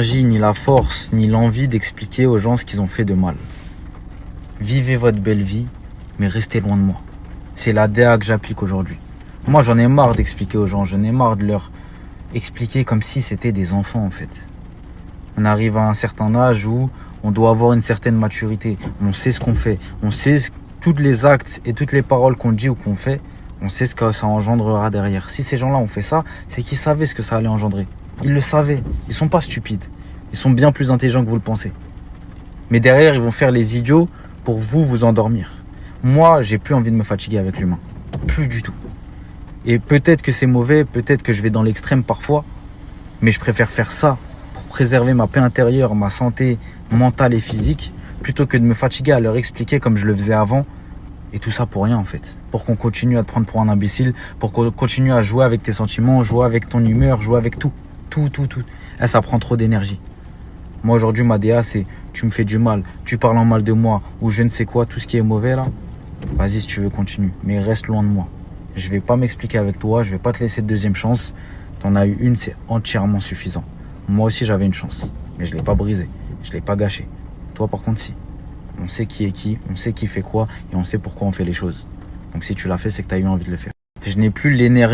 l'énergie, ni la force, ni l'envie d'expliquer aux gens ce qu'ils ont fait de mal. Vivez votre belle vie, mais restez loin de moi. C'est la DA que j'applique aujourd'hui. Moi, j'en ai marre d'expliquer aux gens, j'en ai marre de leur expliquer comme si c'était des enfants en fait. On arrive à un certain âge où on doit avoir une certaine maturité. On sait ce qu'on fait, on sait tous les actes et toutes les paroles qu'on dit ou qu'on fait, on sait ce que ça engendrera derrière. Si ces gens-là ont fait ça, c'est qu'ils savaient ce que ça allait engendrer. Ils le savaient, ils sont pas stupides. Ils sont bien plus intelligents que vous le pensez. Mais derrière, ils vont faire les idiots pour vous endormir. Moi, j'ai plus envie de me fatiguer avec l'humain. Plus du tout. Et peut-être que c'est mauvais, peut-être que je vais dans l'extrême parfois, mais je préfère faire ça pour préserver ma paix intérieure, ma santé mentale et physique, plutôt que de me fatiguer à leur expliquer comme je le faisais avant. Et tout ça pour rien en fait. Pour qu'on continue à te prendre pour un imbécile, pour qu'on continue à jouer avec tes sentiments, jouer avec ton humeur, jouer avec tout. Tout. Là, ça prend trop d'énergie. Moi aujourd'hui, ma DA, c'est tu me fais du mal, tu parles en mal de moi, ou je ne sais quoi, tout ce qui est mauvais là. Vas-y si tu veux, continue. Mais reste loin de moi. Je vais pas m'expliquer avec toi, je vais pas te laisser de deuxième chance. T'en as eu une, c'est entièrement suffisant. Moi aussi j'avais une chance, mais je l'ai pas brisée, je l'ai pas gâchée. Toi par contre si. On sait qui est qui, on sait qui fait quoi et on sait pourquoi on fait les choses. Donc si tu l'as fait, c'est que tu as eu envie de le faire. Je n'ai plus l'énergie